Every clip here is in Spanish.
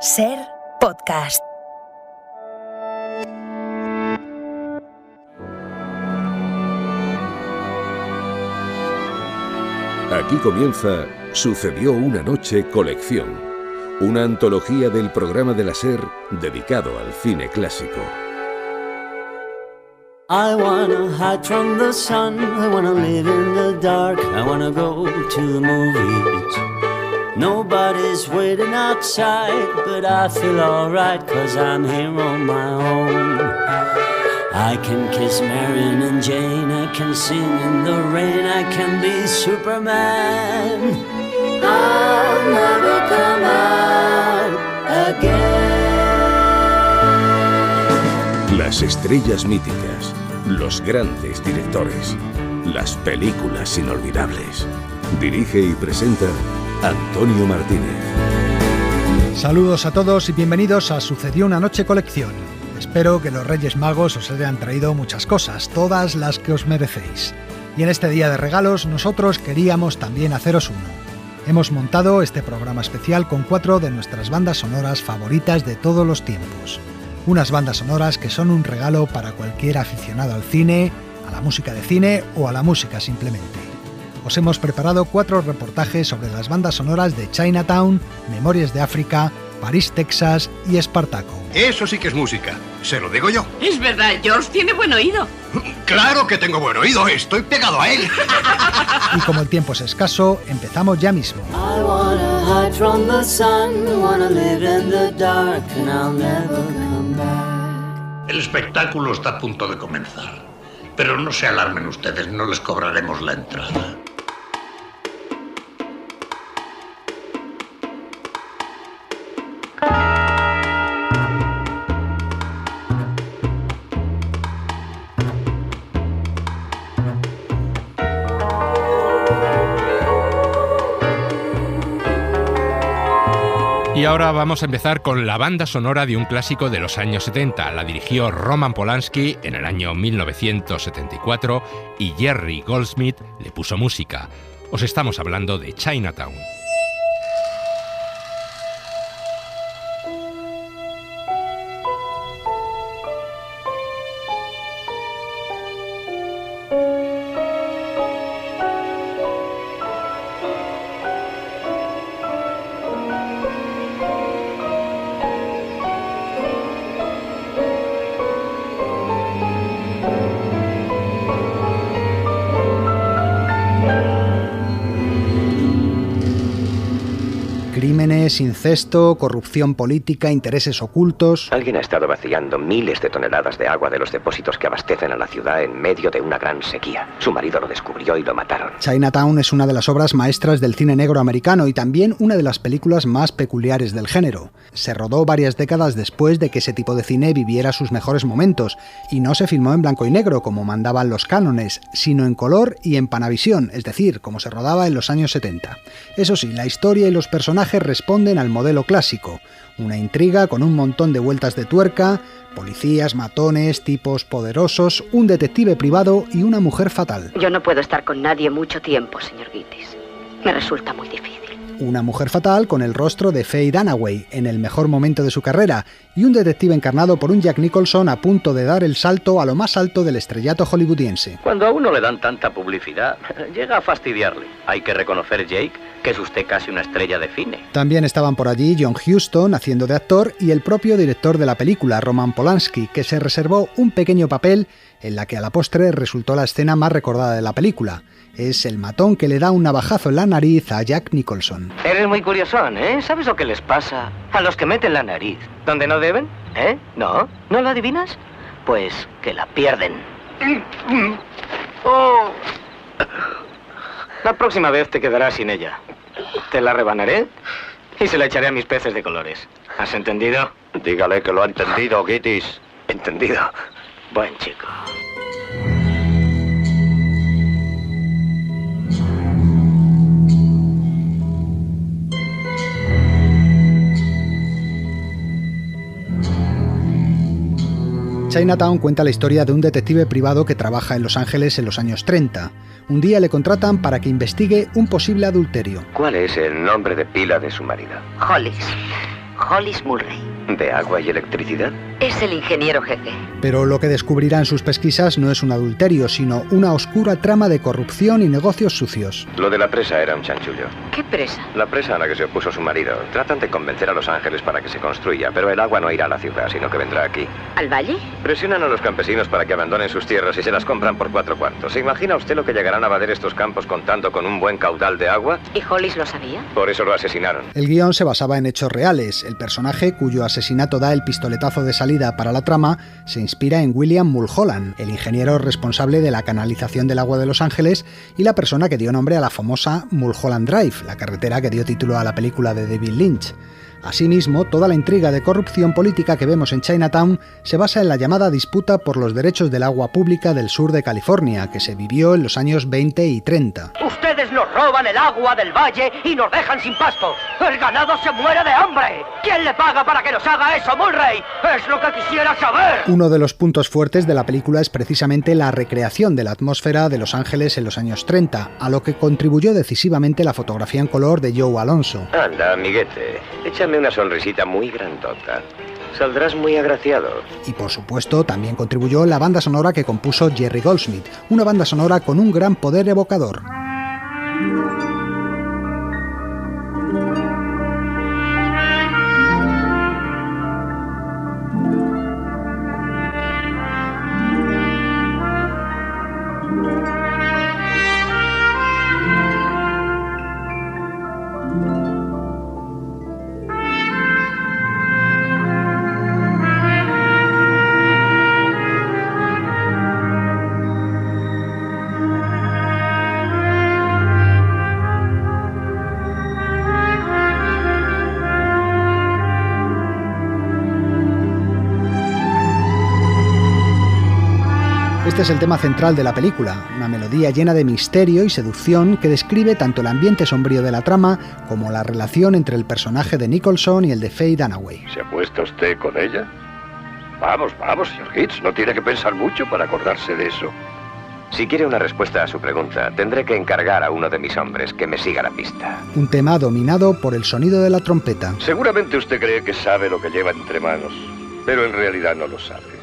Ser Podcast. Aquí comienza Sucedió una noche colección, una antología del programa de la SER dedicado al cine clásico. I wanna hide from the sun, I wanna live in the dark, I wanna go to the movies. Nobody's waiting outside, but I feel alright, 'cause I'm here on my own. I can kiss Marion and Jane, I can sing in the rain, I can be Superman. I'll never come out again. Las estrellas míticas, los grandes directores, las películas inolvidables. Dirige y presenta Antonio Martínez. Saludos a todos y bienvenidos a Sucedió una noche colección. Espero que los Reyes Magos os hayan traído muchas cosas, todas las que os merecéis. Y en este día de regalos nosotros queríamos también haceros uno. Hemos montado este programa especial con 4 de nuestras bandas sonoras favoritas de todos los tiempos. Unas bandas sonoras que son un regalo para cualquier aficionado al cine, a la música de cine o a la música simplemente. Os hemos preparado 4 reportajes sobre las bandas sonoras de Chinatown, Memorias de África, París, Texas y Espartaco. Eso sí que es música, se lo digo yo. Es verdad, George tiene buen oído. ¡Claro que tengo buen oído! ¡Estoy pegado a él! Y como el tiempo es escaso, empezamos ya mismo. I wanna hide from the sun, wanna live in the dark, and I'll never come back. El espectáculo está a punto de comenzar, pero no se alarmen ustedes, no les cobraremos la entrada. Y ahora vamos a empezar con la banda sonora de un clásico de los años 70. La dirigió Roman Polanski en el año 1974 y Jerry Goldsmith le puso música. Os estamos hablando de Chinatown. Crímenes, incesto, corrupción política, intereses ocultos. Alguien ha estado vaciando miles de toneladas de agua de los depósitos que abastecen a la ciudad en medio de una gran sequía. Su marido lo descubrió y lo mataron. Chinatown es una de las obras maestras del cine negro americano y también una de las películas más peculiares del género. Se rodó varias décadas después de que ese tipo de cine viviera sus mejores momentos y no se filmó en blanco y negro como mandaban los cánones, sino en color y en Panavisión, es decir, como se rodaba en los años 70. Eso sí, la historia y los personajes responden al modelo clásico, una intriga con un montón de vueltas de tuerca, policías, matones, tipos poderosos, un detective privado y una mujer fatal. Yo no puedo estar con nadie mucho tiempo, señor Gittes. Me resulta muy difícil. Una mujer fatal con el rostro de Faye Dunaway en el mejor momento de su carrera y un detective encarnado por un Jack Nicholson a punto de dar el salto a lo más alto del estrellato hollywoodiense. Cuando a uno le dan tanta publicidad, llega a fastidiarle. Hay que reconocer, Jake, que es usted casi una estrella de cine. También estaban por allí John Huston haciendo de actor y el propio director de la película, Roman Polanski, que se reservó un pequeño papel en la que a la postre resultó la escena más recordada de la película. Es el matón que le da un navajazo en la nariz a Jack Nicholson. Eres muy curiosón, ¿eh? ¿Sabes lo que les pasa a los que meten la nariz donde no deben? ¿Eh? ¿No? ¿No lo adivinas? Pues que la pierden. Oh. La próxima vez te quedarás sin ella. Te la rebanaré y se la echaré a mis peces de colores. ¿Has entendido? Dígale que lo ha entendido, Gittes. Entendido. Buen chico. Chinatown cuenta la historia de un detective privado que trabaja en Los Ángeles en los años 30. Un día le contratan para que investigue un posible adulterio. ¿Cuál es el nombre de pila de su marido? Hollis. Hollis Mulray. ¿De agua y electricidad? Es el ingeniero jefe. Pero lo que descubrirá en sus pesquisas no es un adulterio, sino una oscura trama de corrupción y negocios sucios. Lo de la presa era un chanchullo. ¿Qué presa? La presa a la que se opuso su marido. Tratan de convencer a Los Ángeles para que se construya, pero el agua no irá a la ciudad, sino que vendrá aquí. ¿Al valle? Presionan a los campesinos para que abandonen sus tierras y se las compran por 4 cuartos. ¿Se imagina usted lo que llegarán a valer estos campos contando con un buen caudal de agua? ¿Y Hollis lo sabía? Por eso lo asesinaron. El guión se basaba en hechos reales. El personaje cuyo asesinato da el pistoletazo de salida para la trama se inspira en William Mulholland, el ingeniero responsable de la canalización del agua de Los Ángeles y la persona que dio nombre a la famosa Mulholland Drive, la carretera que dio título a la película de David Lynch. Asimismo, toda la intriga de corrupción política que vemos en Chinatown se basa en la llamada disputa por los derechos del agua pública del sur de California, que se vivió en los años 20 y 30. Ustedes nos roban el agua del valle y nos dejan sin pasto. ¡El ganado se muere de hambre! ¿Quién le paga para que nos haga eso, Mulray? ¡Es lo que quisiera saber! Uno de los puntos fuertes de la película es precisamente la recreación de la atmósfera de Los Ángeles en los años 30, a lo que contribuyó decisivamente la fotografía en color de Joe Alonso. Anda, amiguete, échame una sonrisita muy grandota. Saldrás muy agraciado. Y por supuesto también contribuyó la banda sonora que compuso Jerry Goldsmith, una banda sonora con un gran poder evocador. Este es el tema central de la película, una melodía llena de misterio y seducción que describe tanto el ambiente sombrío de la trama como la relación entre el personaje de Nicholson y el de Faye Dunaway. ¿Se acuesta usted con ella? Vamos, señor Hitz, no tiene que pensar mucho para acordarse de eso. Si quiere una respuesta a su pregunta, tendré que encargar a uno de mis hombres que me siga la pista. Un tema dominado por el sonido de la trompeta. Seguramente usted cree que sabe lo que lleva entre manos, pero en realidad no lo sabe.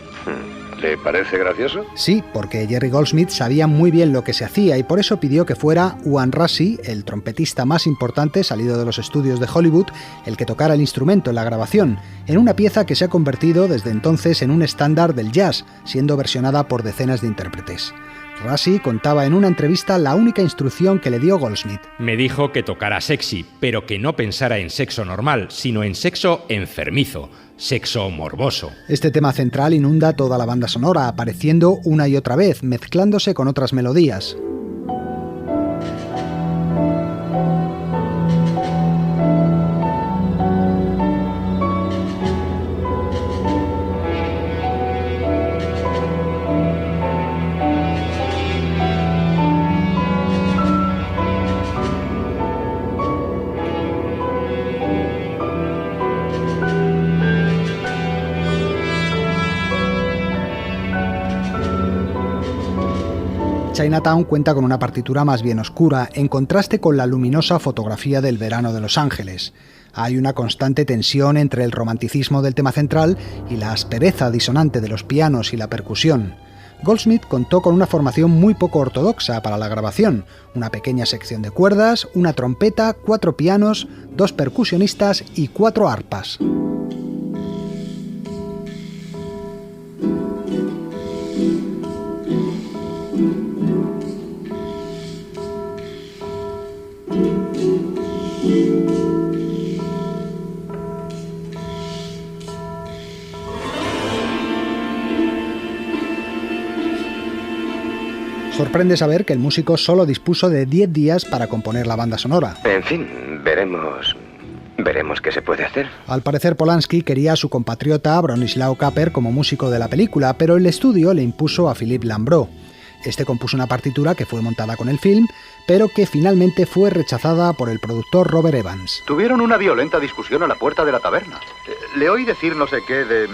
¿Le parece gracioso? Sí, porque Jerry Goldsmith sabía muy bien lo que se hacía y por eso pidió que fuera Owen Rassi, el trompetista más importante salido de los estudios de Hollywood, el que tocara el instrumento en la grabación, en una pieza que se ha convertido desde entonces en un estándar del jazz, siendo versionada por decenas de intérpretes. Rassi contaba en una entrevista la única instrucción que le dio Goldsmith. Me dijo que tocara sexy, pero que no pensara en sexo normal, sino en sexo enfermizo, sexo morboso. Este tema central inunda toda la banda sonora, apareciendo una y otra vez, mezclándose con otras melodías. Chinatown cuenta con una partitura más bien oscura, en contraste con la luminosa fotografía del verano de Los Ángeles. Hay una constante tensión entre el romanticismo del tema central y la aspereza disonante de los pianos y la percusión. Goldsmith contó con una formación muy poco ortodoxa para la grabación, una pequeña sección de cuerdas, una trompeta, 4 pianos, 2 percusionistas y 4 arpas. Sorprende saber que el músico solo dispuso de 10 días para componer la banda sonora. En fin, veremos qué se puede hacer. Al parecer Polanski quería a su compatriota Bronislaw Kaper como músico de la película, pero el estudio le impuso a Philippe Lambreau. Este compuso una partitura que fue montada con el film, pero que finalmente fue rechazada por el productor Robert Evans. Tuvieron una violenta discusión a la puerta de la taberna. Le oí decir no sé qué de...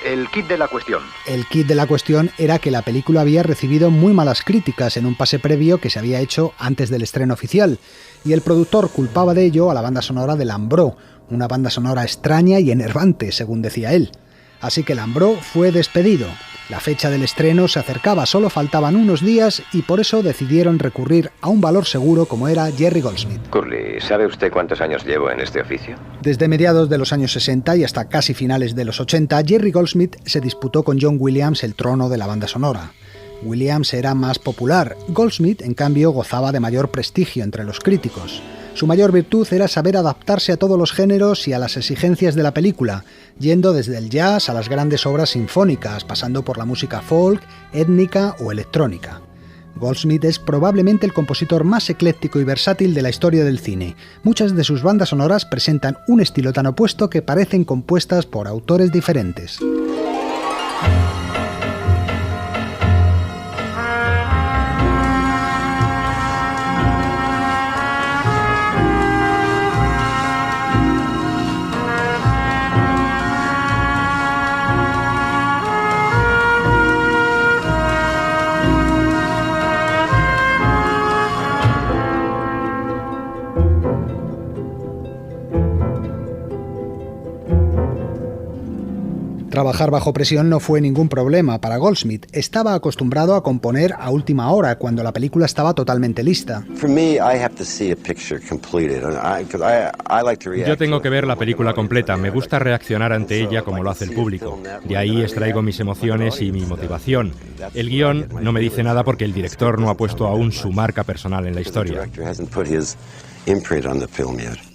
el kit de la cuestión. El kit de la cuestión era que la película había recibido muy malas críticas en un pase previo que se había hecho antes del estreno oficial, y el productor culpaba de ello a la banda sonora de Lambreau, una banda sonora extraña y enervante, según decía él. Así que Lambrot fue despedido. La fecha del estreno se acercaba, solo faltaban unos días y por eso decidieron recurrir a un valor seguro como era Jerry Goldsmith. Curly, ¿sabe usted cuántos años llevo en este oficio? Desde mediados de los años 60 y hasta casi finales de los 80, Jerry Goldsmith se disputó con John Williams el trono de la banda sonora. Williams era más popular, Goldsmith, en cambio, gozaba de mayor prestigio entre los críticos. Su mayor virtud era saber adaptarse a todos los géneros y a las exigencias de la película, yendo desde el jazz a las grandes obras sinfónicas, pasando por la música folk, étnica o electrónica. Goldsmith es probablemente el compositor más ecléctico y versátil de la historia del cine. Muchas de sus bandas sonoras presentan un estilo tan opuesto que parecen compuestas por autores diferentes. Trabajar bajo presión no fue ningún problema para Goldsmith. Estaba acostumbrado a componer a última hora, cuando la película estaba totalmente lista. Yo tengo que ver la película completa. Me gusta reaccionar ante ella como lo hace el público. De ahí extraigo mis emociones y mi motivación. El guión no me dice nada porque el director no ha puesto aún su marca personal en la historia.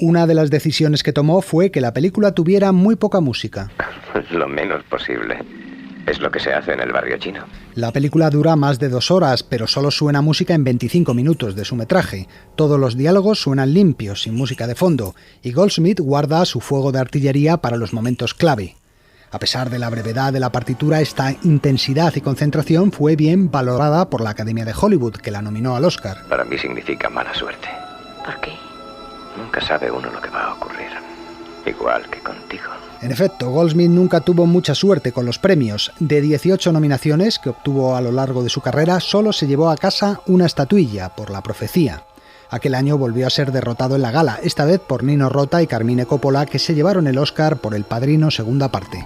Una de las decisiones que tomó fue que la película tuviera muy poca música. Lo menos posible. Es lo que se hace en el barrio chino. La película dura más de 2 horas, pero solo suena música en 25 minutos de su metraje. Todos los diálogos suenan limpios, sin música de fondo, y Goldsmith guarda su fuego de artillería para los momentos clave. A pesar de la brevedad de la partitura, esta intensidad y concentración fue bien valorada por la Academia de Hollywood, que la nominó al Oscar. Para mí significa mala suerte. ¿Por qué? Nunca sabe uno lo que va a ocurrir. Igual que contigo. En efecto, Goldsmith nunca tuvo mucha suerte con los premios. De 18 nominaciones que obtuvo a lo largo de su carrera, solo se llevó a casa una estatuilla por La profecía. Aquel año volvió a ser derrotado en la gala, esta vez por Nino Rota y Carmine Coppola, que se llevaron el Oscar por El Padrino segunda parte.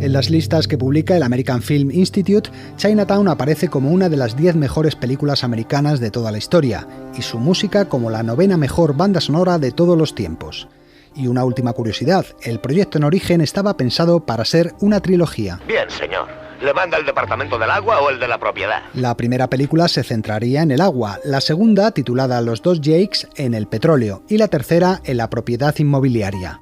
En las listas que publica el American Film Institute, Chinatown aparece como una de las 10 mejores películas americanas de toda la historia, y su música como la 9ª mejor banda sonora de todos los tiempos. Y una última curiosidad, el proyecto en origen estaba pensado para ser una trilogía. Bien, señor. ¿Le manda el departamento del agua o el de la propiedad? La primera película se centraría en el agua, la segunda, titulada Los dos Jakes, en el petróleo, y la tercera en la propiedad inmobiliaria.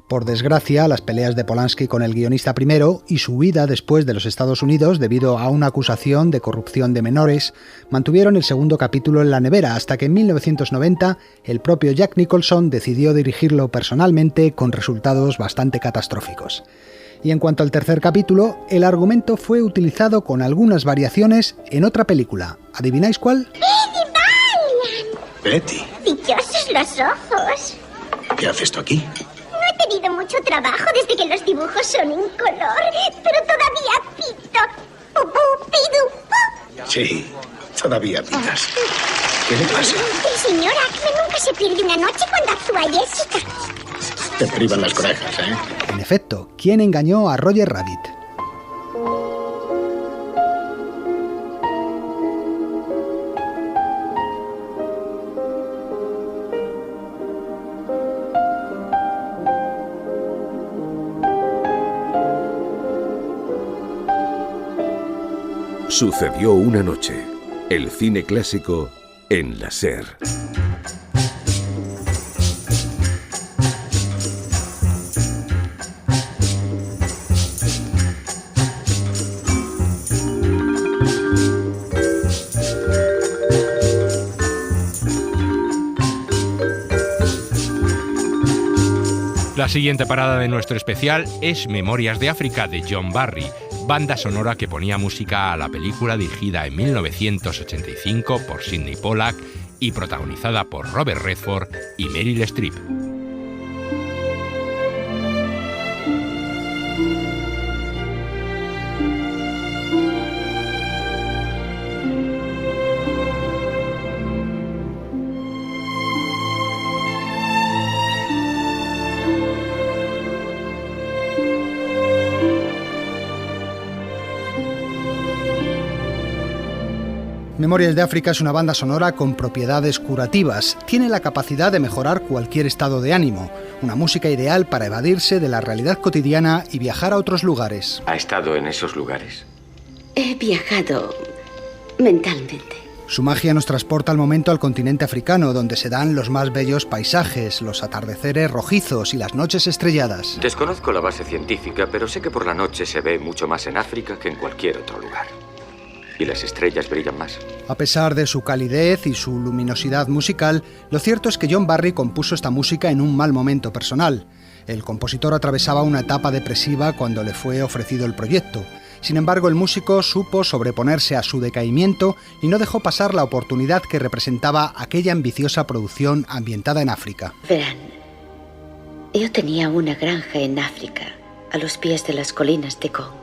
Por desgracia, las peleas de Polanski con el guionista primero y su huida después de los Estados Unidos debido a una acusación de corrupción de menores mantuvieron el segundo capítulo en la nevera hasta que en 1990 el propio Jack Nicholson decidió dirigirlo personalmente con resultados bastante catastróficos. Y en cuanto al tercer capítulo, el argumento fue utilizado con algunas variaciones en otra película. ¿Adivináis cuál? Betty. Dichosos los ojos. ¿Qué haces tú aquí? He tenido mucho trabajo desde que los dibujos son en color, pero todavía pito. Sí, todavía pitas. ¿Qué le pasa? El señor Acme nunca se pierde una noche cuando actúa Jessica. Te privan las orejas, ¿eh? En efecto, ¿quién engañó a Roger Rabbit? Sucedió una noche. El cine clásico en la SER. siguiente parada de nuestro especial es Memorias de África de John Barry, banda sonora que ponía música a la película dirigida en 1985 por Sidney Pollack y protagonizada por Robert Redford y Meryl Streep. Memorias de África es una banda sonora con propiedades curativas. Tiene la capacidad de mejorar cualquier estado de ánimo. Una música ideal para evadirse de la realidad cotidiana y viajar a otros lugares. ¿Ha estado en esos lugares? He viajado mentalmente. Su magia nos transporta al momento al continente africano, donde se dan los más bellos paisajes, los atardeceres rojizos y las noches estrelladas. Desconozco la base científica, pero sé que por la noche se ve mucho más en África que en cualquier otro lugar. Y las estrellas brillan más. A pesar de su calidez y su luminosidad musical, lo cierto es que John Barry compuso esta música en un mal momento personal. El compositor atravesaba una etapa depresiva cuando le fue ofrecido el proyecto. Sin embargo, el músico supo sobreponerse a su decaimiento y no dejó pasar la oportunidad que representaba aquella ambiciosa producción ambientada en África. Verán, yo tenía una granja en África, a los pies de las colinas de Kong.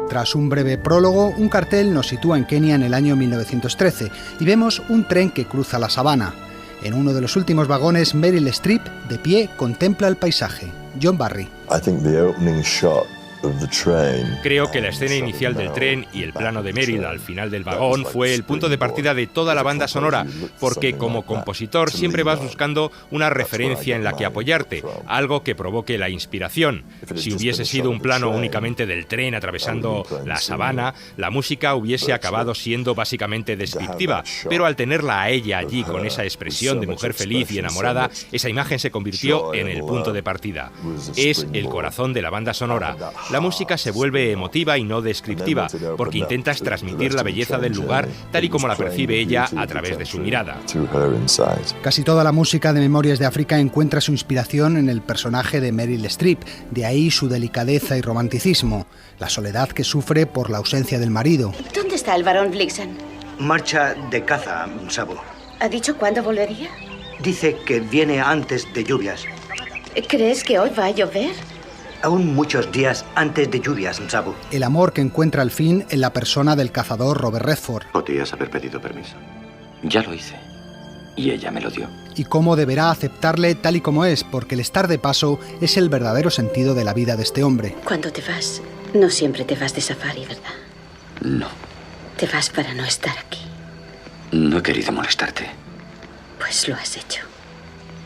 Tras un breve prólogo, un cartel nos sitúa en Kenia en el año 1913 y vemos un tren que cruza la sabana. En uno de los últimos vagones, Meryl Streep, de pie, contempla el paisaje. John Barry. Creo que la escena inicial del tren y el plano de Meryl al final del vagón fue el punto de partida de toda la banda sonora, porque como compositor siempre vas buscando una referencia en la que apoyarte, algo que provoque la inspiración. Si hubiese sido un plano únicamente del tren atravesando la sabana, la música hubiese acabado siendo básicamente descriptiva, pero al tenerla a ella allí con esa expresión de mujer feliz y enamorada, esa imagen se convirtió en el punto de partida. Es el corazón de la banda sonora. La música se vuelve emotiva y no descriptiva, porque intentas transmitir la belleza del lugar tal y como la percibe ella a través de su mirada. Casi toda la música de Memorias de África encuentra su inspiración en el personaje de Meryl Streep, de ahí su delicadeza y romanticismo, la soledad que sufre por la ausencia del marido. ¿Dónde está el barón Blixen? Marcha de caza, Sabo. ¿Ha dicho cuándo volvería? Dice que viene antes de lluvias. ¿Crees que hoy va a llover? Aún muchos días antes de lluvias, Sabo. El amor que encuentra al fin en la persona del cazador Robert Redford. Podrías haber pedido permiso. Ya lo hice. Y ella me lo dio. Y cómo deberá aceptarle tal y como es, porque el estar de paso es el verdadero sentido de la vida de este hombre. Cuando te vas, no siempre te vas de safari, ¿verdad? No. Te vas para no estar aquí. No he querido molestarte. Pues lo has hecho.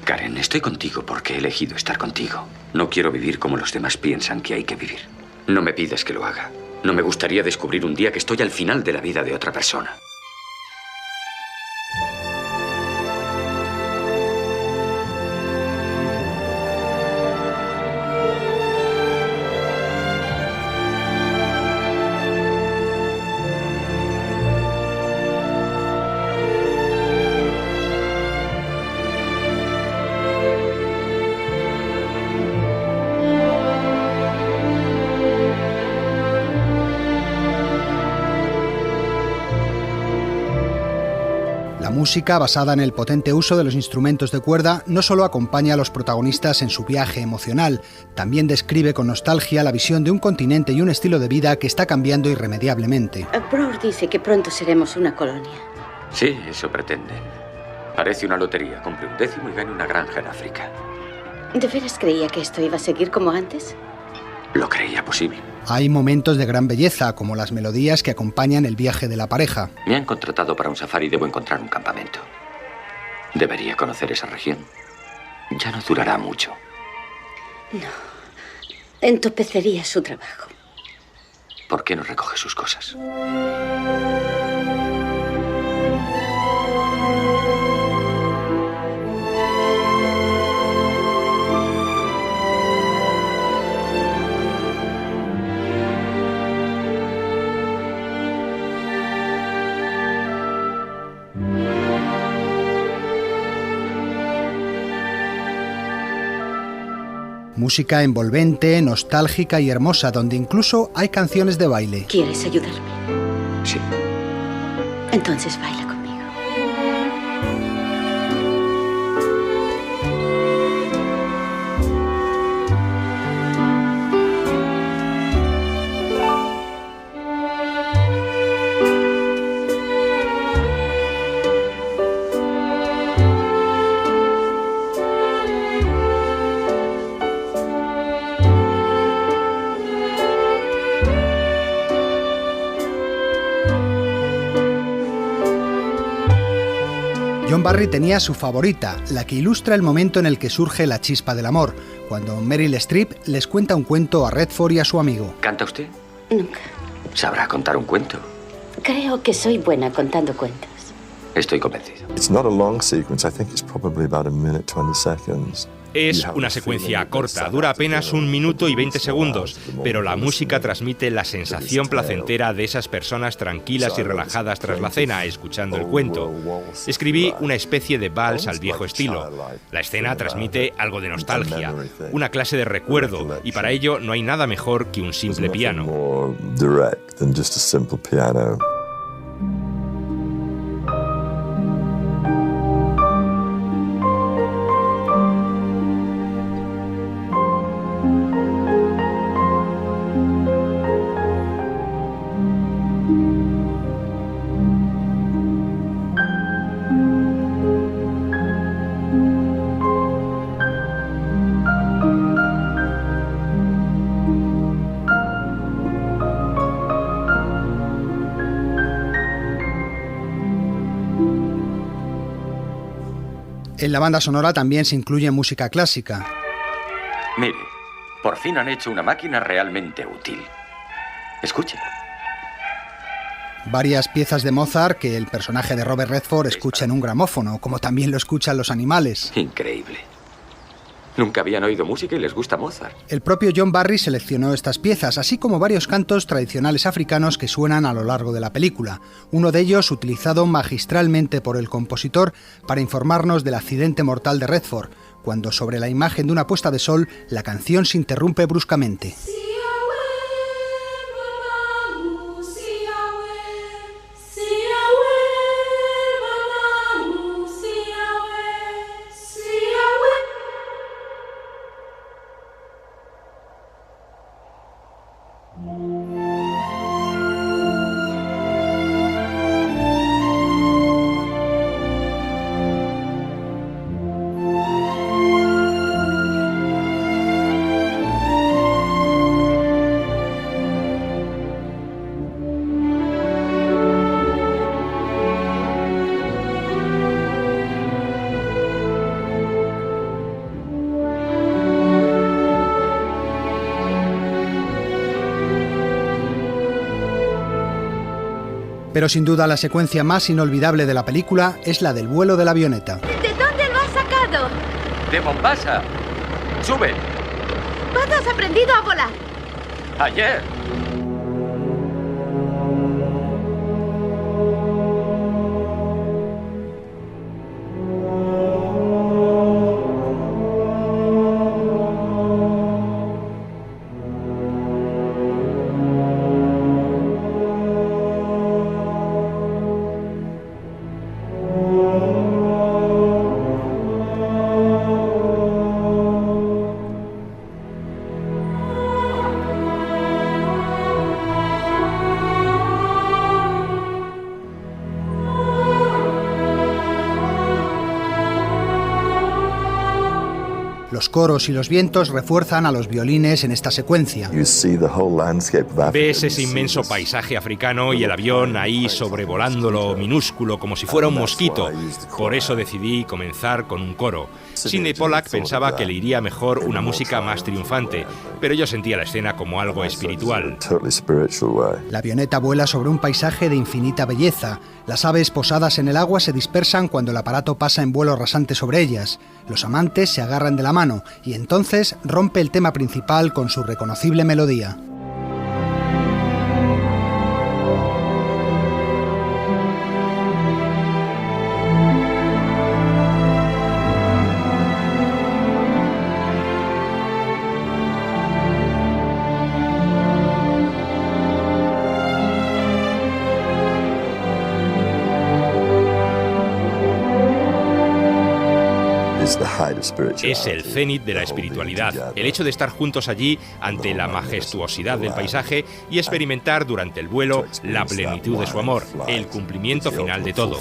Karen, estoy contigo porque he elegido estar contigo. No quiero vivir como los demás piensan que hay que vivir. No me pides que lo haga. No me gustaría descubrir un día que estoy al final de la vida de otra persona. La música, basada en el potente uso de los instrumentos de cuerda, no solo acompaña a los protagonistas en su viaje emocional, también describe con nostalgia la visión de un continente y un estilo de vida que está cambiando irremediablemente. Brower dice que pronto seremos una colonia. Sí, eso pretende. Parece una lotería. Compre un décimo y gane una granja en África. ¿De veras creía que esto iba a seguir como antes? Lo creía posible. Hay momentos de gran belleza, como las melodías que acompañan el viaje de la pareja. Me han contratado para un safari y debo encontrar un campamento. Debería conocer esa región. Ya no durará mucho. No. Entopecería su trabajo. ¿Por qué no recoge sus cosas? Música envolvente, nostálgica y hermosa, donde incluso hay canciones de baile. ¿Quieres ayudarme? Sí. Entonces baila conmigo. John Barry tenía su favorita, la que ilustra el momento en el que surge la chispa del amor, cuando Meryl Streep les cuenta un cuento a Redford y a su amigo. ¿Canta usted? Nunca. ¿Sabrá contar un cuento? Creo que soy buena contando cuentos. Estoy convencido. It's not a long sequence. I think it's probably about a minute, 20 seconds. Es una secuencia corta, dura apenas 1 minuto y 20 segundos, pero la música transmite la sensación placentera de esas personas tranquilas y relajadas tras la cena, escuchando el cuento. Escribí una especie de vals al viejo estilo. La escena transmite algo de nostalgia, una clase de recuerdo, y para ello no hay nada mejor que un simple piano. En la banda sonora también se incluye música clásica. Mire, por fin han hecho una máquina realmente útil. Escuche. Varias piezas de Mozart que el personaje de Robert Redford escucha en un gramófono, como también lo escuchan los animales. Increíble. Nunca habían oído música y les gusta Mozart. El propio John Barry seleccionó estas piezas, así como varios cantos tradicionales africanos que suenan a lo largo de la película. Uno de ellos utilizado magistralmente por el compositor para informarnos del accidente mortal de Redford, cuando sobre la imagen de una puesta de sol la canción se interrumpe bruscamente. Pero sin duda la secuencia más inolvidable de la película es la del vuelo de la avioneta. ¿De dónde lo has sacado? ¡De Mombasa! ¡Sube! ¿Cuándo has aprendido a volar? ¡Ayer! Los coros y los vientos refuerzan a los violines en esta secuencia. Ves ese inmenso paisaje africano y el avión ahí sobrevolándolo minúsculo como si fuera un mosquito. Por eso decidí comenzar con un coro. Sidney Pollack pensaba que le iría mejor una música más triunfante, pero yo sentía la escena como algo espiritual. La avioneta vuela sobre un paisaje de infinita belleza. Las aves posadas en el agua se dispersan cuando el aparato pasa en vuelo rasante sobre ellas. Los amantes se agarran de la mano y entonces rompe el tema principal con su reconocible melodía. Es el cenit de la espiritualidad, el hecho de estar juntos allí ante la majestuosidad del paisaje y experimentar durante el vuelo la plenitud de su amor, el cumplimiento final de todo.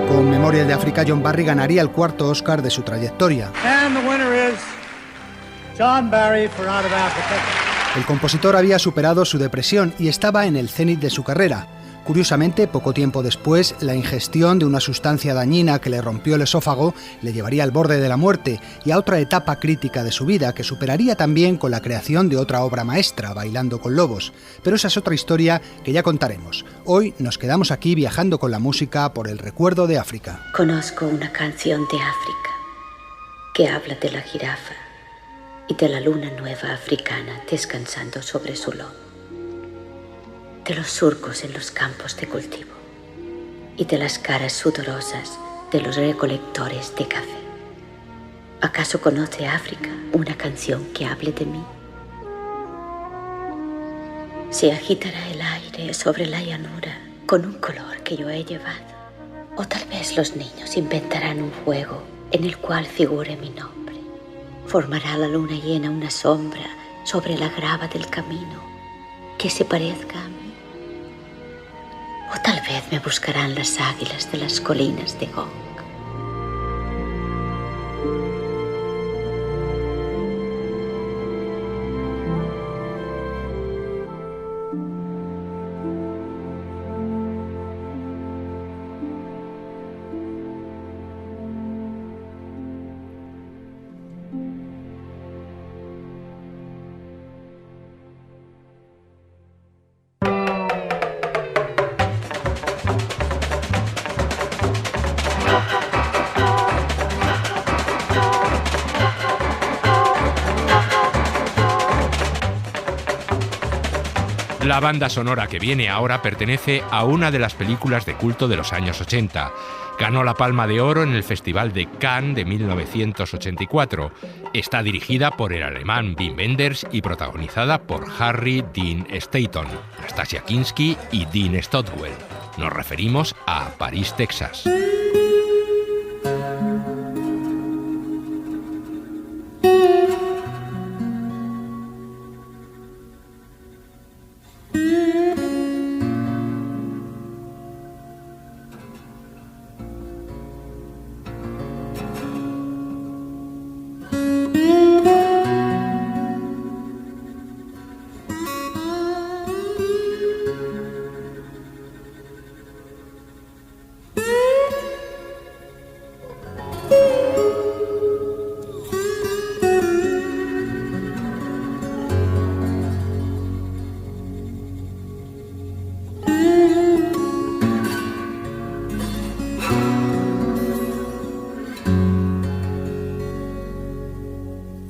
Con Memorial de África, John Barry ganaría el cuarto Oscar de su trayectoria. And the winner is John Barry for Out of Africa. El compositor había superado su depresión y estaba en el cenit de su carrera. Curiosamente, poco tiempo después, la ingestión de una sustancia dañina que le rompió el esófago le llevaría al borde de la muerte y a otra etapa crítica de su vida que superaría también con la creación de otra obra maestra, Bailando con Lobos. Pero esa es otra historia que ya contaremos. Hoy nos quedamos aquí viajando con la música por el recuerdo de África. Conozco una canción de África que habla de la jirafa y de la luna nueva africana descansando sobre su lomo, de los surcos en los campos de cultivo y de las caras sudorosas de los recolectores de café. ¿Acaso conoce África una canción que hable de mí? Se agitará el aire sobre la llanura con un color que yo he llevado, o tal vez los niños inventarán un juego en el cual figure mi nombre. Formará la luna llena una sombra sobre la grava del camino que se parezca a mí. O tal vez me buscarán las águilas de las colinas de Gong. La banda sonora que viene ahora pertenece a una de las películas de culto de los años 80. Ganó la Palma de Oro en el Festival de Cannes de 1984. Está dirigida por el alemán Wim Wenders y protagonizada por Harry Dean Stanton, Nastasia Kinski y Dean Stockwell. Nos referimos a París, Texas.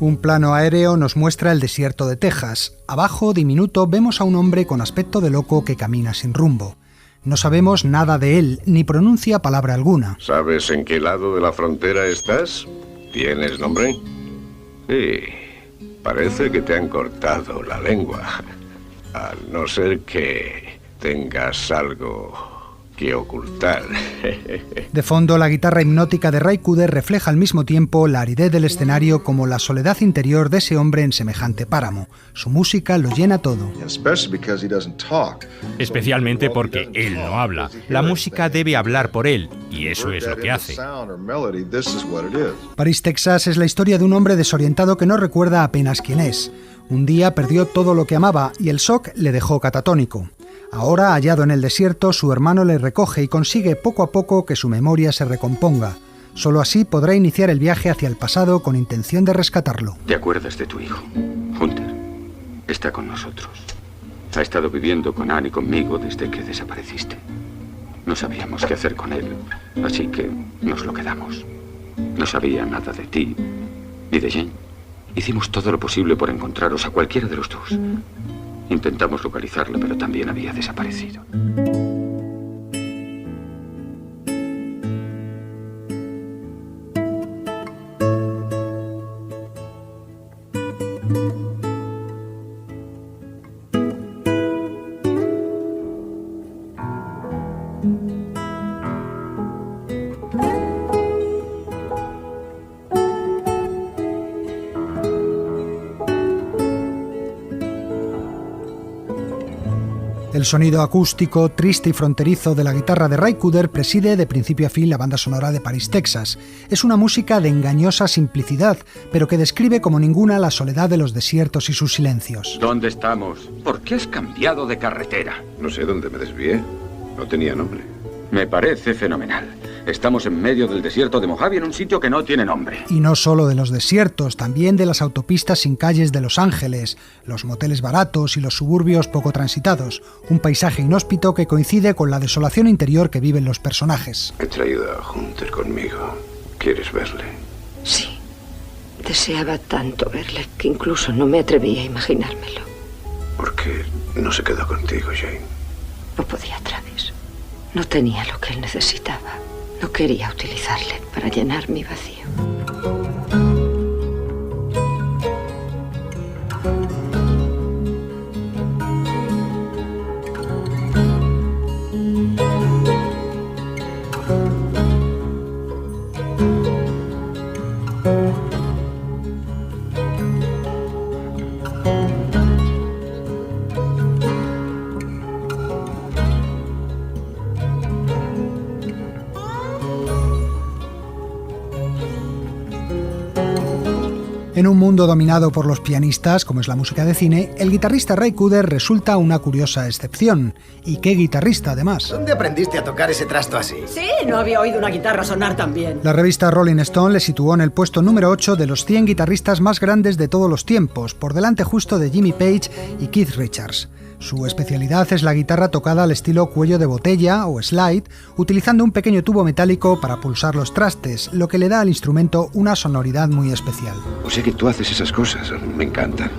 Un plano aéreo nos muestra el desierto de Texas. Abajo, diminuto, vemos a un hombre con aspecto de loco que camina sin rumbo. No sabemos nada de él, ni pronuncia palabra alguna. ¿Sabes en qué lado de la frontera estás? ¿Tienes nombre? Sí, parece que te han cortado la lengua. A no ser que tengas algo que ocultar. De fondo, la guitarra hipnótica de Ray Cooder refleja al mismo tiempo la aridez del escenario como la soledad interior de ese hombre en semejante páramo. Su música lo llena todo. Especialmente porque él no habla. La música debe hablar por él, y eso es lo que hace. Paris, Texas es la historia de un hombre desorientado que no recuerda apenas quién es. Un día perdió todo lo que amaba y el shock le dejó catatónico. Ahora, hallado en el desierto, su hermano le recoge y consigue poco a poco que su memoria se recomponga. Solo así podrá iniciar el viaje hacia el pasado con intención de rescatarlo. ¿Te acuerdas de tu hijo? Hunter está con nosotros. Ha estado viviendo con Anne y conmigo desde que desapareciste. No sabíamos qué hacer con él, así que nos lo quedamos. No sabía nada de ti ni de Jane. Hicimos todo lo posible por encontraros a cualquiera de los dos. Intentamos localizarla, pero también había desaparecido. El sonido acústico, triste y fronterizo de la guitarra de Ray Cooder preside de principio a fin la banda sonora de Paris, Texas. Es una música de engañosa simplicidad, pero que describe como ninguna la soledad de los desiertos y sus silencios. ¿Dónde estamos? ¿Por qué has cambiado de carretera? No sé dónde me desvié. No tenía nombre. Me parece fenomenal. Estamos en medio del desierto de Mojave en un sitio que no tiene nombre. Y no solo de los desiertos, también de las autopistas sin calles de Los Ángeles, los moteles baratos y los suburbios poco transitados. Un paisaje inhóspito que coincide con la desolación interior que viven los personajes. He traído a Hunter conmigo. ¿Quieres verle? Sí. Deseaba tanto verle que incluso no me atreví a imaginármelo. ¿Por qué no se quedó contigo, Jane? No podía, Travis. No tenía lo que él necesitaba. No quería utilizarle para llenar mi vacío. En un mundo dominado por los pianistas, como es la música de cine, el guitarrista Ray Cooder resulta una curiosa excepción. ¿Y qué guitarrista, además? ¿Dónde aprendiste a tocar ese trasto así? Sí, no había oído una guitarra sonar tan bien. La revista Rolling Stone le situó en el puesto número 8 de los 100 guitarristas más grandes de todos los tiempos, por delante justo de Jimmy Page y Keith Richards. Su especialidad es la guitarra tocada al estilo cuello de botella o slide, utilizando un pequeño tubo metálico para pulsar los trastes, lo que le da al instrumento una sonoridad muy especial. O sea que tú haces esas cosas, me encantan.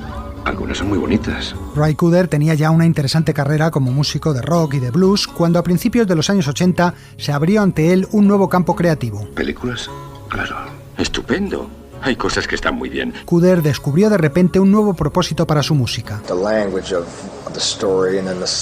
Algunas son muy bonitas. Ray Cooder tenía ya una interesante carrera como músico de rock y de blues cuando a principios de los años 80 se abrió ante él un nuevo campo creativo. ¿Películas? Claro. Estupendo. Hay cosas que están muy bien. Cooder descubrió de repente un nuevo propósito para su música.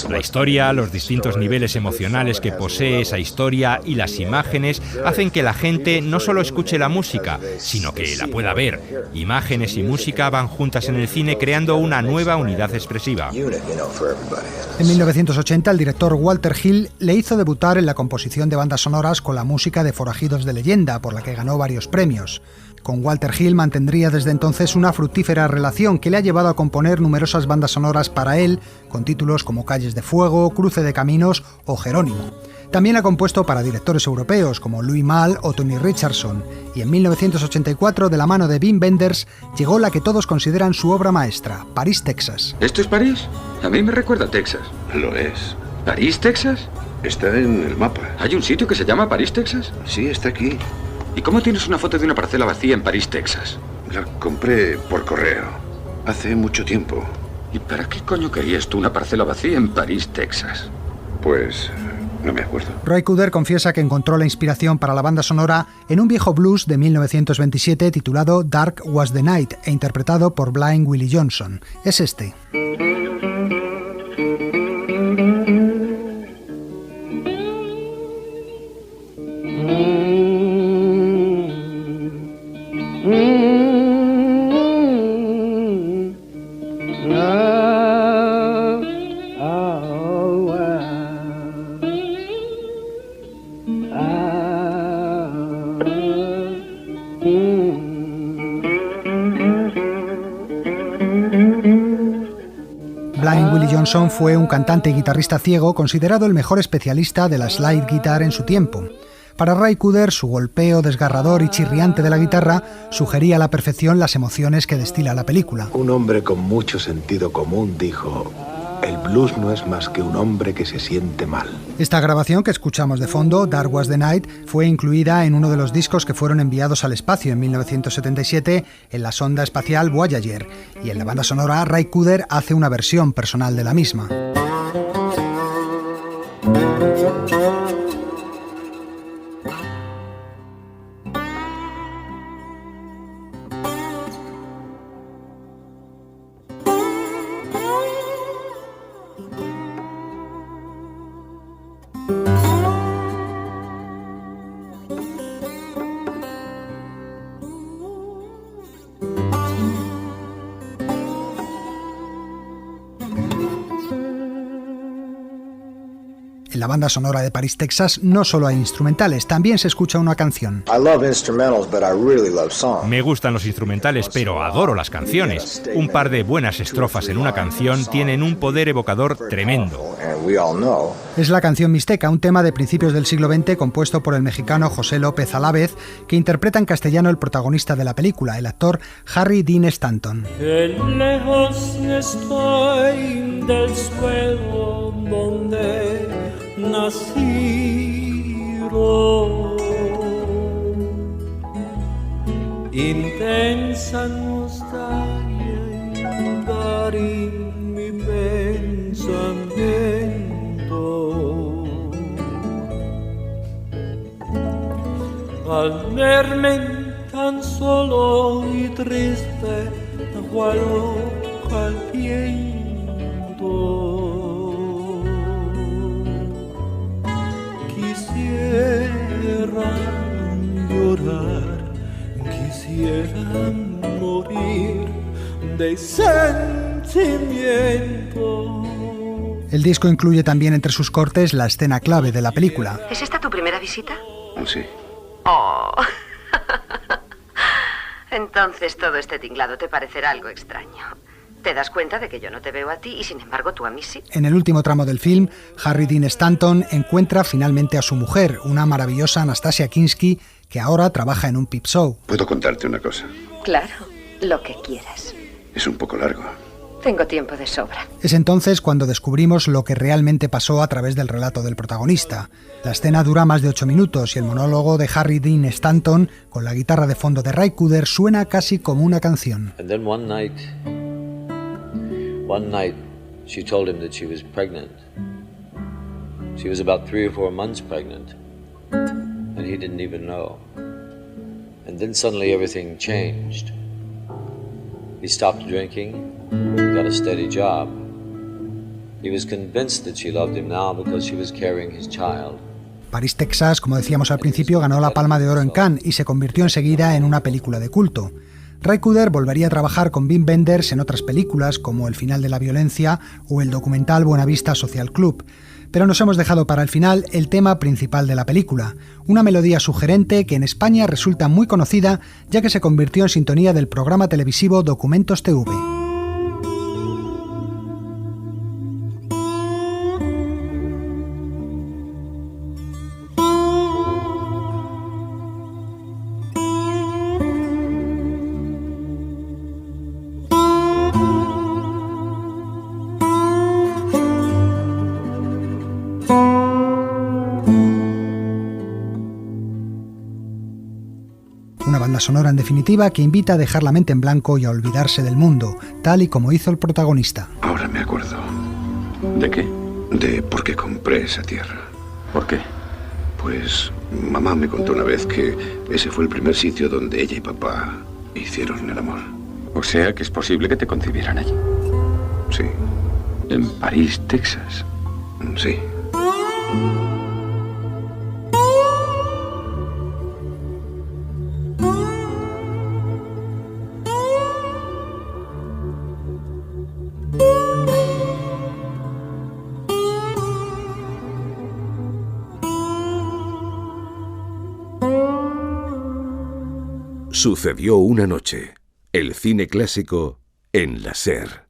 La historia, los distintos niveles emocionales que posee esa historia y las imágenes hacen que la gente no solo escuche la música, sino que la pueda ver. Imágenes y música van juntas en el cine creando una nueva unidad expresiva. En 1980 el director Walter Hill le hizo debutar en la composición de bandas sonoras con la música de Forajidos de Leyenda, por la que ganó varios premios. Con Walter Hill mantendría desde entonces una fructífera relación que le ha llevado a componer numerosas bandas sonoras para él, con títulos como Calles de Fuego, Cruce de Caminos o Jerónimo. También ha compuesto para directores europeos como Louis Malle o Tony Richardson, y en 1984, de la mano de Wim Wenders, llegó la que todos consideran su obra maestra, Paris, Texas. ¿Esto es París? A mí me recuerda a Texas. Lo es. ¿París, Texas? Está en el mapa. ¿Hay un sitio que se llama París, Texas? Sí, está aquí. ¿Y cómo tienes una foto de una parcela vacía en París, Texas? La compré por correo. Hace mucho tiempo. ¿Y para qué coño querías tú una parcela vacía en París, Texas? Pues no me acuerdo. Ray Cooder confiesa que encontró la inspiración para la banda sonora en un viejo blues de 1927 titulado Dark Was the Night e interpretado por Blind Willie Johnson. Es este. Blind Willie Johnson fue un cantante y guitarrista ciego considerado el mejor especialista de la slide guitar en su tiempo. Para Ray Cooder, su golpeo desgarrador y chirriante de la guitarra sugería a la perfección las emociones que destila la película. Un hombre con mucho sentido común dijo: el blues no es más que un hombre que se siente mal. Esta grabación que escuchamos de fondo, Dark Was the Night, fue incluida en uno de los discos que fueron enviados al espacio en 1977 en la sonda espacial Voyager, y en la banda sonora Ray Cooder hace una versión personal de la misma. En la banda sonora de París, Texas, no solo hay instrumentales, también se escucha una canción. Me gustan los instrumentales, pero adoro las canciones. Un par de buenas estrofas en una canción tienen un poder evocador tremendo. Es la canción Mixteca, un tema de principios del siglo XX compuesto por el mexicano José López Alavez, que interpreta en castellano el protagonista de la película, el actor Harry Dean Stanton. Qué lejos estoy del suelo donde nacido, intensa nostalgia inundar mi pensamiento. Al verme tan solo y triste, cual hoja al viento, quisiera llorar, quisiera morir de sentimiento. El disco incluye también entre sus cortes la escena clave de la película. ¿Es esta tu primera visita? Sí. Oh. Entonces todo este tinglado te parecerá algo extraño. Te das cuenta de que yo no te veo a ti y sin embargo tú a mí sí. En el último tramo del film, Harry Dean Stanton encuentra finalmente a su mujer, una maravillosa Anastasia Kinski, que ahora trabaja en un peep show. ¿Puedo contarte una cosa? Claro, lo que quieras. Es un poco largo. Tengo tiempo de sobra. Es entonces cuando descubrimos lo que realmente pasó a través del relato del protagonista. La escena dura más de 8 minutos y el monólogo de Harry Dean Stanton, con la guitarra de fondo de Ray Cooder, suena casi como una canción. And then one night, she told him that she was pregnant. She was about 3 or 4 months pregnant, and he didn't even know. And then suddenly everything changed. He stopped drinking, got a steady job. He was convinced that she loved him now because she was carrying his child. París, Texas, como decíamos al principio, ganó la Palma de Oro en Cannes y se convirtió enseguida en una película de culto. Ray Cooder volvería a trabajar con Wim Wenders en otras películas como El final de la violencia o el documental Buenavista Social Club, pero nos hemos dejado para el final el tema principal de la película, una melodía sugerente que en España resulta muy conocida ya que se convirtió en sintonía del programa televisivo Documentos TV. Una banda sonora, en definitiva, que invita a dejar la mente en blanco y a olvidarse del mundo, tal y como hizo el protagonista. Ahora me acuerdo. ¿De qué? De por qué compré esa tierra. ¿Por qué? Pues mamá me contó una vez que ese fue el primer sitio donde ella y papá hicieron el amor. O sea que es posible que te concibieran allí. Sí. ¿En París, Texas? Sí. Sucedió una noche. El cine clásico en la SER.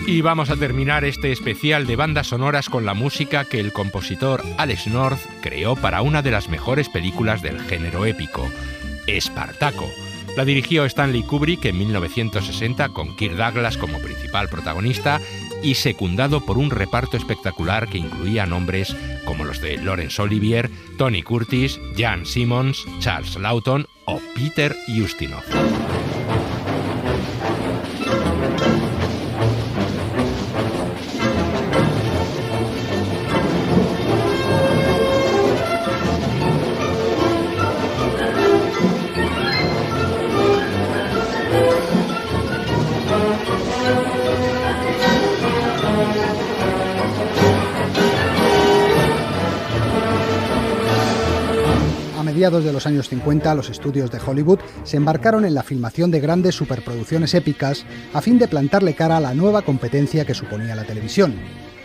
Y vamos a terminar este especial de bandas sonoras con la música que el compositor Alex North creó para una de las mejores películas del género épico, Espartaco. La dirigió Stanley Kubrick en 1960 con Kirk Douglas como principal protagonista y secundado por un reparto espectacular que incluía nombres como los de Laurence Olivier, Tony Curtis, Jan Simmons, Charles Laughton o Peter Ustinov. A mediados de los años 50, los estudios de Hollywood se embarcaron en la filmación de grandes superproducciones épicas a fin de plantarle cara a la nueva competencia que suponía la televisión.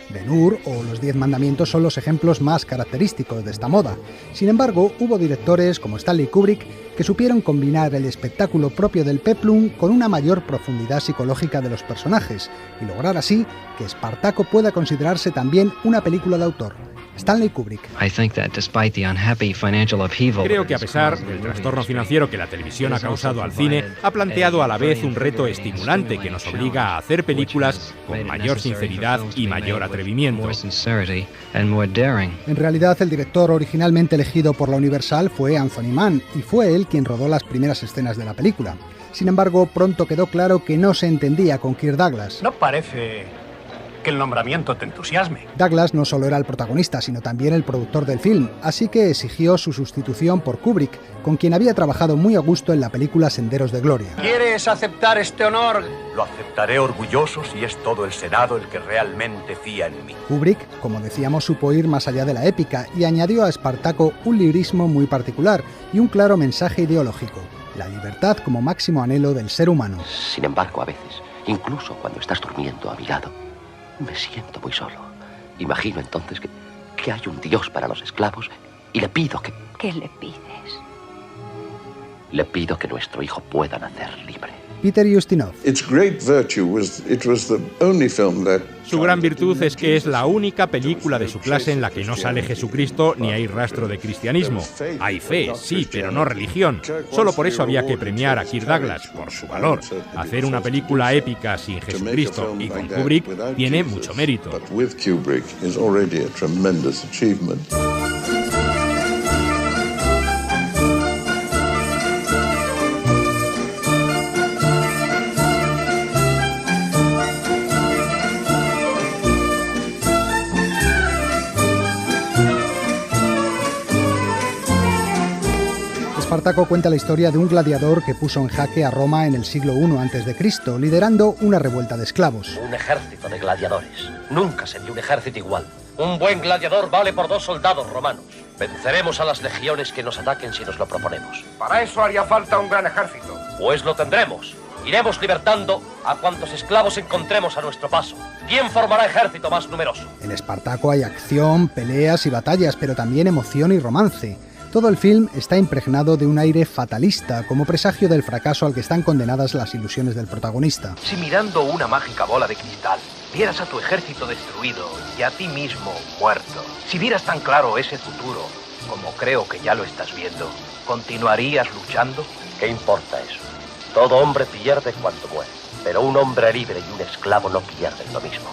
Ben-Hur o Los 10 Mandamientos son los ejemplos más característicos de esta moda. Sin embargo, hubo directores como Stanley Kubrick que supieron combinar el espectáculo propio del peplum con una mayor profundidad psicológica de los personajes y lograr así que Espartaco pueda considerarse también una película de autor. Stanley Kubrick. Creo que a pesar del trastorno financiero que la televisión ha causado al cine, ha planteado a la vez un reto estimulante que nos obliga a hacer películas con mayor sinceridad y mayor atrevimiento. En realidad, el director originalmente elegido por la Universal fue Anthony Mann, y fue él quien rodó las primeras escenas de la película. Sin embargo, pronto quedó claro que no se entendía con Kirk Douglas. No parece que el nombramiento te entusiasme. Douglas no solo era el protagonista, sino también el productor del film, así que exigió su sustitución por Kubrick, con quien había trabajado muy a gusto en la película Senderos de Gloria. ¿Quieres aceptar este honor? Lo aceptaré orgulloso si es todo el Senado el que realmente fía en mí. Kubrick, como decíamos, supo ir más allá de la épica y añadió a Espartaco un lirismo muy particular y un claro mensaje ideológico: la libertad como máximo anhelo del ser humano. Sin embargo, a veces, incluso cuando estás durmiendo a mi lado, me siento muy solo. Imagino entonces que hay un Dios para los esclavos y le pido que... ¿Qué le pides? Le pido que nuestro hijo pueda nacer libre. Peter Ustinov. Su gran virtud es que es la única película de su clase en la que no sale Jesucristo ni hay rastro de cristianismo. Hay fe, sí, pero no religión. Solo por eso había que premiar a Kirk Douglas, por su valor. Hacer una película épica sin Jesucristo y con Kubrick tiene mucho mérito. Espartaco cuenta la historia de un gladiador que puso en jaque a Roma en el siglo I a.C., liderando una revuelta de esclavos. Un ejército de gladiadores. Nunca se vio un ejército igual. Un buen gladiador vale por 2 soldados romanos. Venceremos a las legiones que nos ataquen si nos lo proponemos. Para eso haría falta un gran ejército. Pues lo tendremos. Iremos libertando a cuantos esclavos encontremos a nuestro paso. ¿Quién formará ejército más numeroso? En Espartaco hay acción, peleas y batallas, pero también emoción y romance. Todo el film está impregnado de un aire fatalista, como presagio del fracaso al que están condenadas las ilusiones del protagonista. Si mirando una mágica bola de cristal vieras a tu ejército destruido y a ti mismo muerto, si vieras tan claro ese futuro, como creo que ya lo estás viendo, ¿continuarías luchando? ¿Qué importa eso? Todo hombre pierde cuando muere, pero un hombre libre y un esclavo no pierden lo mismo.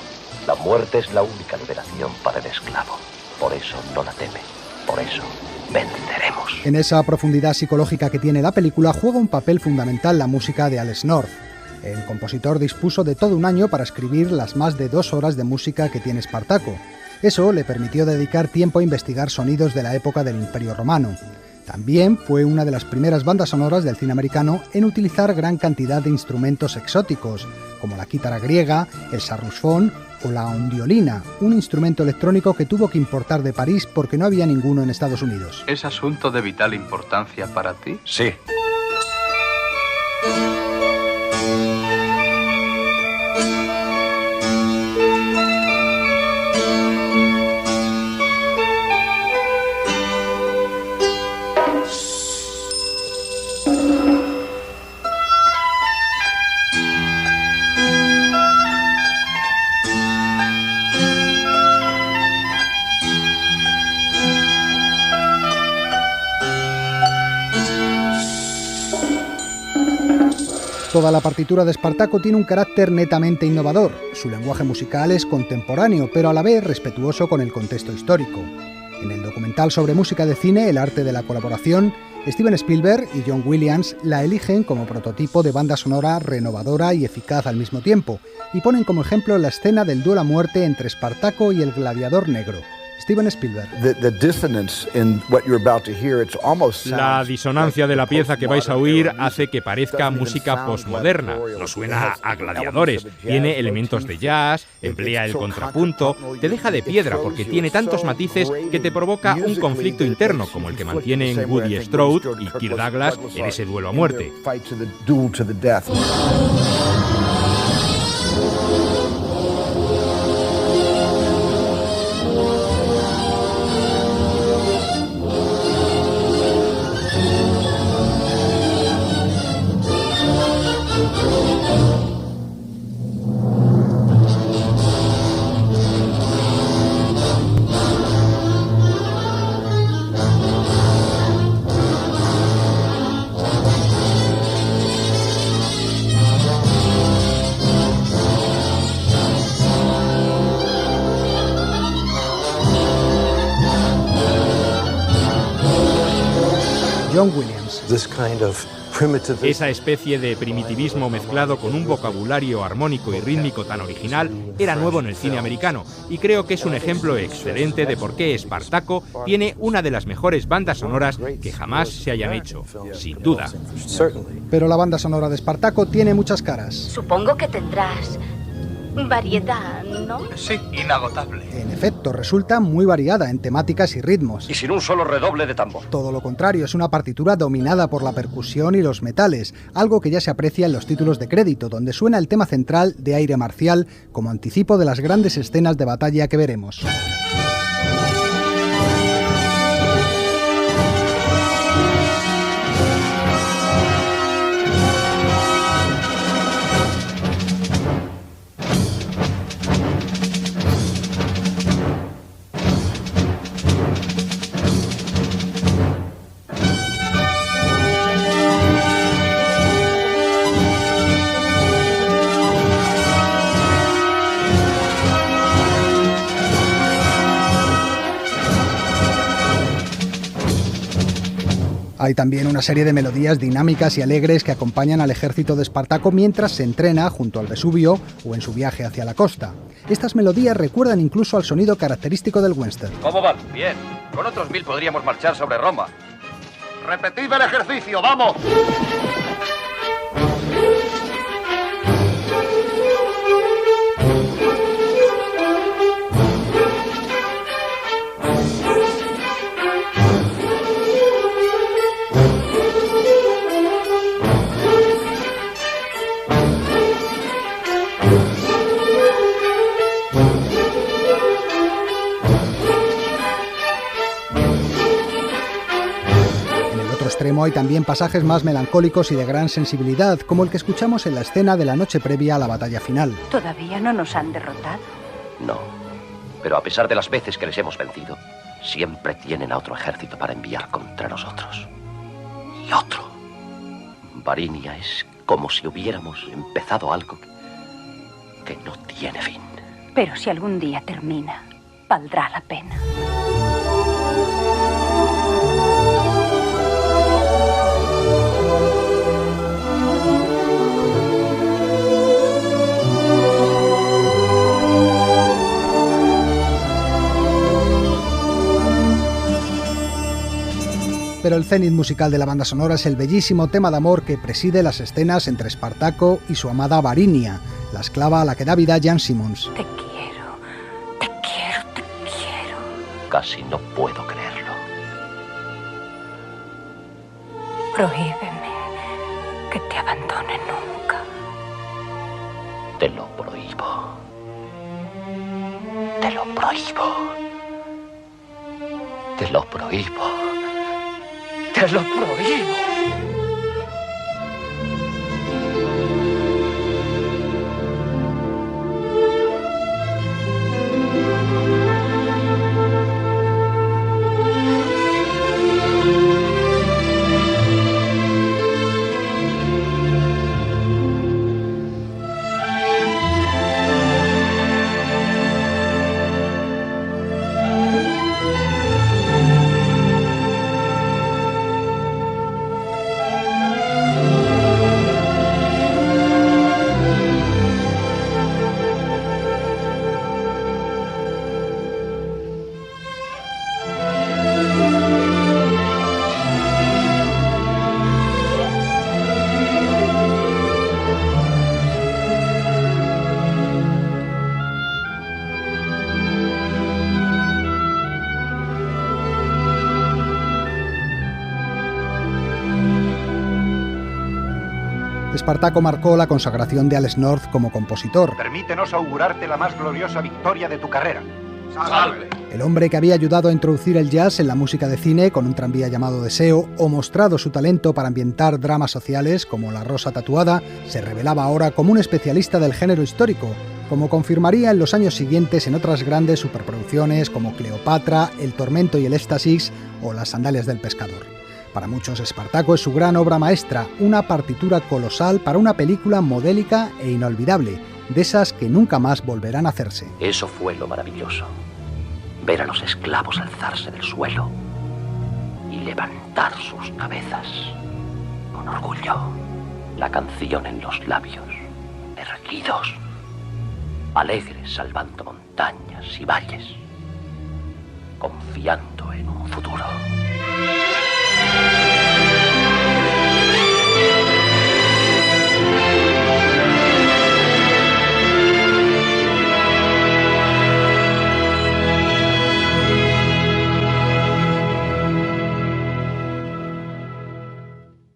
La muerte es la única liberación para el esclavo. Por eso no la teme. Por eso venceremos. En esa profundidad psicológica que tiene la película juega un papel fundamental la música de Alex North. El compositor dispuso de todo un año para escribir las más de 2 horas de música que tiene Espartaco. Eso le permitió dedicar tiempo a investigar sonidos de la época del Imperio Romano. También fue una de las primeras bandas sonoras del cine americano en utilizar gran cantidad de instrumentos exóticos, como la quítara griega, el sarrusfón o la ondiolina, un instrumento electrónico que tuvo que importar de París porque no había ninguno en Estados Unidos. ¿Es asunto de vital importancia para ti? Sí. Toda la partitura de Espartaco tiene un carácter netamente innovador. Su lenguaje musical es contemporáneo, pero a la vez respetuoso con el contexto histórico. En el documental sobre música de cine, El arte de la colaboración, Steven Spielberg y John Williams la eligen como prototipo de banda sonora renovadora y eficaz al mismo tiempo, y ponen como ejemplo la escena del duelo a muerte entre Espartaco y el gladiador negro. Steven Spielberg. La disonancia de la pieza que vais a oír hace que parezca música postmoderna. No suena a gladiadores, tiene elementos de jazz, emplea el contrapunto, te deja de piedra porque tiene tantos matices que te provoca un conflicto interno como el que mantienen Woody Strode y Kirk Douglas en ese duelo a muerte. John Williams. Esa especie de primitivismo mezclado con un vocabulario armónico y rítmico tan original era nuevo en el cine americano y creo que es un ejemplo excelente de por qué Espartaco tiene una de las mejores bandas sonoras que jamás se hayan hecho, sin duda. Pero la banda sonora de Espartaco tiene muchas caras. Supongo que tendrás variedad, ¿no? Sí, inagotable. En efecto, resulta muy variada en temáticas y ritmos. Y sin un solo redoble de tambor. Todo lo contrario, es una partitura dominada por la percusión y los metales, algo que ya se aprecia en los títulos de crédito, donde suena el tema central de Aire Marcial como anticipo de las grandes escenas de batalla que veremos. Hay también una serie de melodías dinámicas y alegres que acompañan al ejército de Espartaco mientras se entrena junto al Vesubio o en su viaje hacia la costa. Estas melodías recuerdan incluso al sonido característico del western. ¿Cómo van? Bien. Con otros 1000 podríamos marchar sobre Roma. ¡Repetid el ejercicio! ¡Vamos! Hay también pasajes más melancólicos y de gran sensibilidad, como el que escuchamos en la escena de la noche previa a la batalla final. ¿Todavía no nos han derrotado? No, pero a pesar de las veces que les hemos vencido, siempre tienen a otro ejército para enviar contra nosotros. Y otro. Varinia es como si hubiéramos empezado algo que no tiene fin. Pero si algún día termina, valdrá la pena. Pero pero el cenit musical de la banda sonora es el bellísimo tema de amor que preside las escenas entre Espartaco y su amada Varinia, la esclava a la que da vida Jan Simmons. Te quiero, te quiero, te quiero. Casi no puedo creerlo. Prohíbeme que te abandone nunca. Te lo prohíbo. Te lo prohíbo. Te lo prohíbo. Te lo prohíbo. Espartaco marcó la consagración de Alex North como compositor. Permítenos augurarte la más gloriosa victoria de tu carrera. ¡Salve! El hombre que había ayudado a introducir el jazz en la música de cine con un tranvía llamado Deseo, o mostrado su talento para ambientar dramas sociales como La Rosa Tatuada, se revelaba ahora como un especialista del género histórico, como confirmaría en los años siguientes en otras grandes superproducciones como Cleopatra, El Tormento y el Éxtasis o Las Sandalias del Pescador. Para muchos, Espartaco es su gran obra maestra, una partitura colosal para una película modélica e inolvidable, de esas que nunca más volverán a hacerse. Eso fue lo maravilloso. Ver a los esclavos alzarse del suelo y levantar sus cabezas con orgullo. La canción en los labios, erguidos, alegres salvando montañas y valles, confiando en un futuro.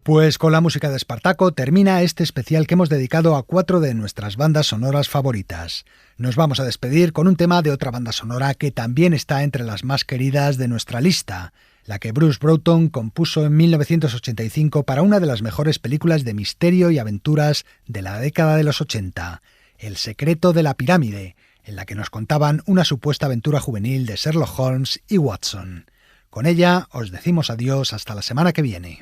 Pues con la música de Espartaco termina este especial que hemos dedicado a 4 de nuestras bandas sonoras favoritas. Nos vamos a despedir con un tema de otra banda sonora que también está entre las más queridas de nuestra lista, la que Bruce Broughton compuso en 1985 para una de las mejores películas de misterio y aventuras de la década de los 80, El secreto de la pirámide, en la que nos contaban una supuesta aventura juvenil de Sherlock Holmes y Watson. Con ella os decimos adiós hasta la semana que viene.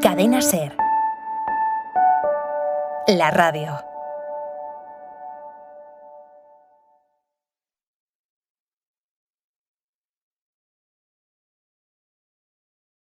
Cadena SER. La radio.